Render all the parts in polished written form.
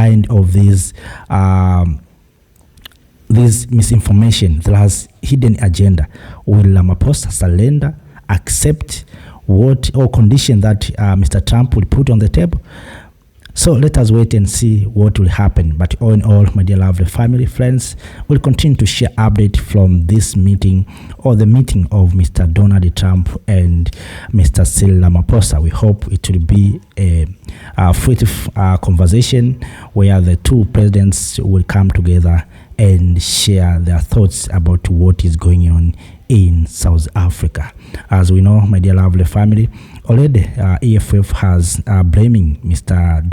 behind of this misinformation. There has hidden agenda. Will Ramaphosa surrender, accept what or condition that Mr. Trump will put on the table? So let us wait and see what will happen. But all in all, my dear lovely family, friends, we'll continue to share update from this meeting or the meeting of Mr. Donald Trump and Mr. Cyril Ramaphosa. We hope it will be a fruitful conversation where the two presidents will come together and share their thoughts about what is going on in South Africa. As we know, my dear lovely family, already EFF has blaming Mr.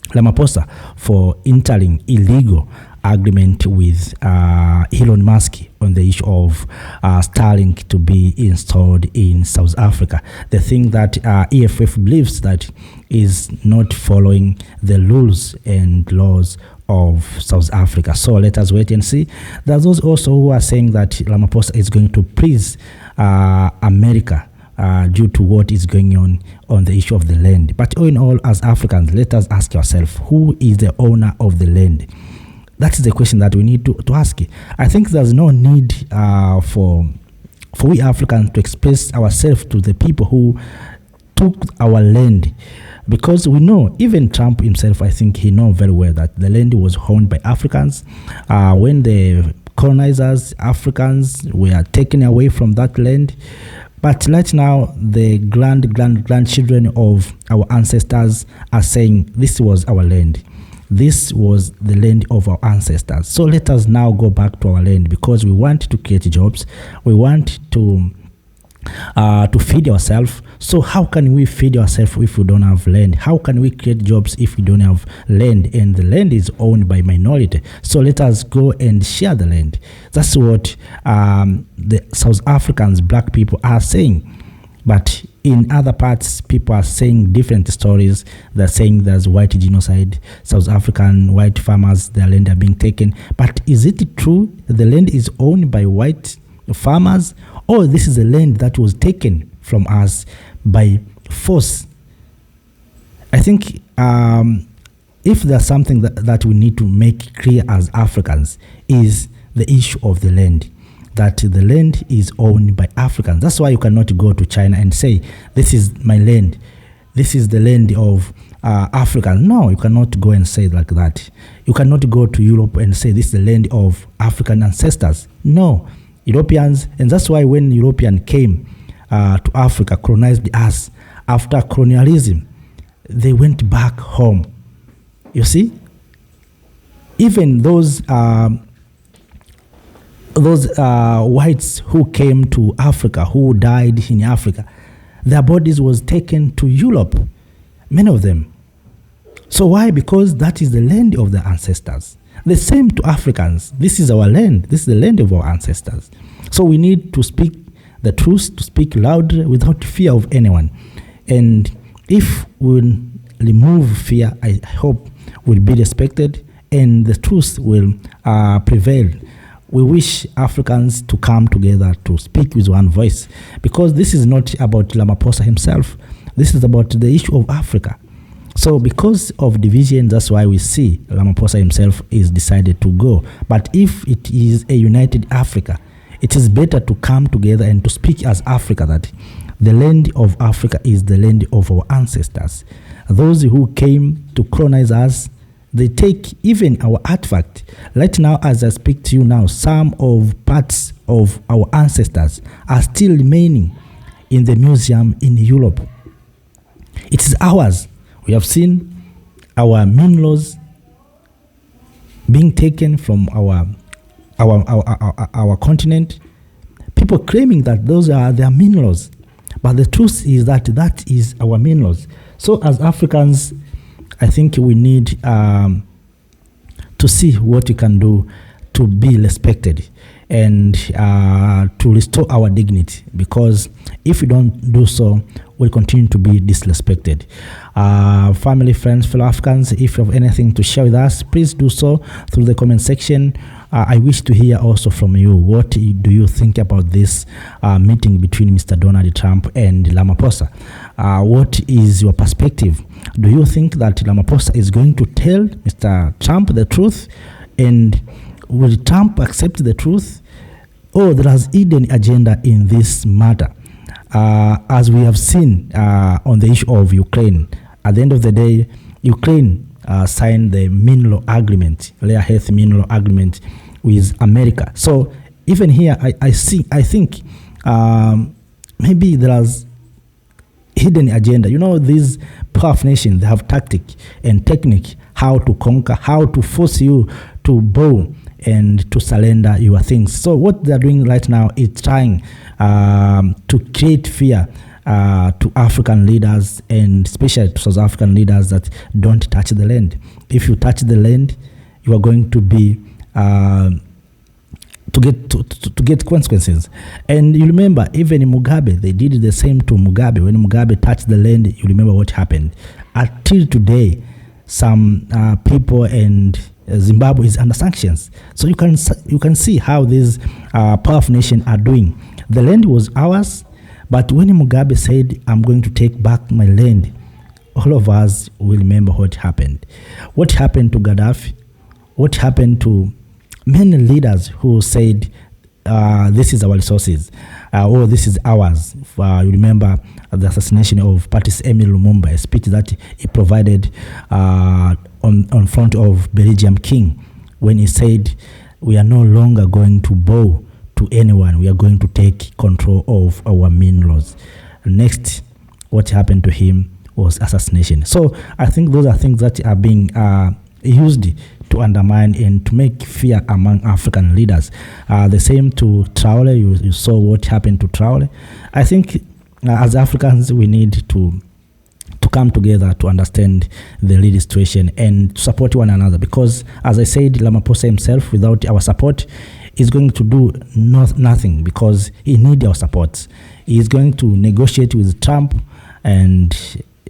Ramaphosa for entering illegal agreement with Elon Musk on the issue of Starlink to be installed in South Africa. The thing that EFF believes that is not following the rules and laws of South Africa. So let us wait and see. There's those also who are saying that Ramaphosa is going to please America due to what is going on the issue of the land. But all in all, as Africans, let us ask ourselves, who is the owner of the land? That is the question that we need to ask. I think there's no need for we Africans to express ourselves to the people who took our land, because we know, even Trump himself, I think he knows very well that the land was owned by Africans. When the colonizers, Africans, were taken away from that land. But right now, the grandchildren of our ancestors are saying this was our land. This was the land of our ancestors. So let us now go back to our land, because we want to create jobs. We want to feed ourselves. So how can we feed ourselves if we don't have land? How can we create jobs if we don't have land? And the land is owned by minority. So let us go and share the land. That's what the South Africans, black people, are saying. But in other parts, people are saying different stories. They're saying there's white genocide, South African white farmers, their land are being taken. But is it true the land is owned by white farmers, or this is a land that was taken from us by force? I think if there's something that we need to make clear as Africans, is the issue of the land, that the land is owned by Africans. That's why you cannot go to China and say, this is my land, this is the land of Africans. No, you cannot go and say like that. You cannot go to Europe and say this is the land of African ancestors. No, Europeans, and that's why when Europeans came to Africa, colonized us, after colonialism, they went back home. You see? Even those whites who came to Africa, who died in Africa, their bodies was taken to Europe, many of them. So why? Because that is the land of the ancestors. The same to Africans. This is our land. This is the land of our ancestors. So we need to speak the truth, to speak loudly without fear of anyone. And if we remove fear, I hope will be respected and the truth will prevail. We wish Africans to come together to speak with one voice, because this is not about Ramaphosa himself. This is about the issue of Africa. So because of division, that's why we see Ramaphosa himself is decided to go. But if it is a united Africa, it is better to come together and to speak as Africa, that the land of Africa is the land of our ancestors. Those who came to colonize us, they take even our artifact. Right now, as I speak to you now, some of parts of our ancestors are still remaining in the museum in Europe. It is ours. We have seen our minerals being taken from our continent. People claiming that those are their minerals, but the truth is that that is our minerals. So as Africans, I think we need to see what we can do to be respected and to restore our dignity, because if we don't do so, we'll continue to be disrespected. Family, friends, fellow Africans, if you have anything to share with us, please do so through the comment section. I wish to hear also from you. What do you think about this meeting between Mr. Donald Trump and Ramaphosa? What is your perspective? Do you think that Ramaphosa is going to tell Mr. Trump the truth? And will Trump accept the truth? Or there has hidden agenda in this matter? As we have seen on the issue of Ukraine, at the end of the day, Ukraine signed the mineral agreement, rare earth mineral agreement with America. So even here, I think maybe there is hidden agenda. You know, these powerful nations, they have tactic and technique how to conquer, how to force you to bow and to surrender your things. So what they're doing right now is trying to create fear to African leaders, and especially to South African leaders, that don't touch the land. If you touch the land, you are going to be to get consequences. And you remember, even in Mugabe, they did the same to Mugabe. When Mugabe touched the land, you remember what happened. Until today, some people and Zimbabwe is under sanctions. So you can see how these powerful nations are doing. The land was ours, but when Mugabe said, "I'm going to take back my land," all of us will remember what happened. What happened to Gaddafi? What happened to many leaders who said, this is our resources, or this is ours? You remember the assassination of Patrice Emery Lumumba, a speech that he provided on front of Belgium King, when he said, "We are no longer going to bow to anyone. We are going to take control of our minerals." Next, what happened to him was assassination. So I think those are things that are being used to undermine and to make fear among African leaders. The same to Traore. You saw what happened to Traore. I think as Africans, we need to come together to understand the real situation and to support one another, because, as I said, Ramaphosa himself, without our support, is going to do nothing, because he needs our support. He is going to negotiate with Trump, and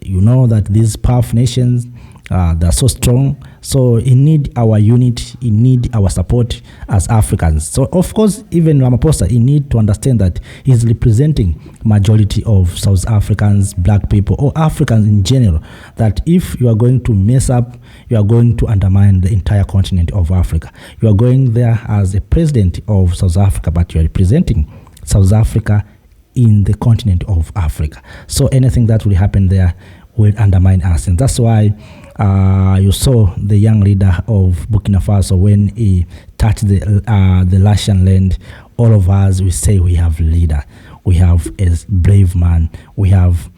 you know that these powerful nations, they're so strong. So he need our unity, he need our support as Africans. So of course, even Ramaphosa, he need to understand that he's representing majority of South Africans, black people, or Africans in general, that if you are going to mess up, you are going to undermine the entire continent of Africa. You are going there as a president of South Africa, but you are representing South Africa in the continent of Africa. So anything that will happen there will undermine us. And that's why you saw the young leader of Burkina Faso, when he touched the Russian land, all of us, we say we have a leader. We have a brave man. We have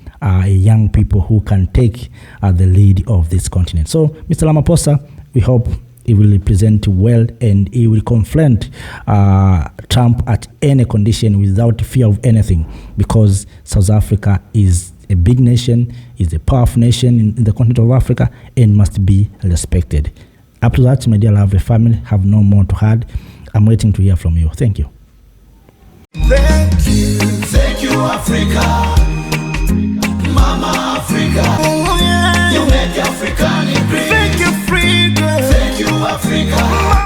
young people who can take the lead of this continent. So Mr. Ramaphosa, we hope he will represent well, and he will confront Trump at any condition without fear of anything, because South Africa is a big nation, is a powerful nation in the continent of Africa, and must be respected. Up to that, my dear lovely family, have no more to add. I'm waiting to hear from you. Thank you. Thank you, Africa, Mama Africa. Oh, yeah. You make African great. Thank you, freedom. Thank you, Africa.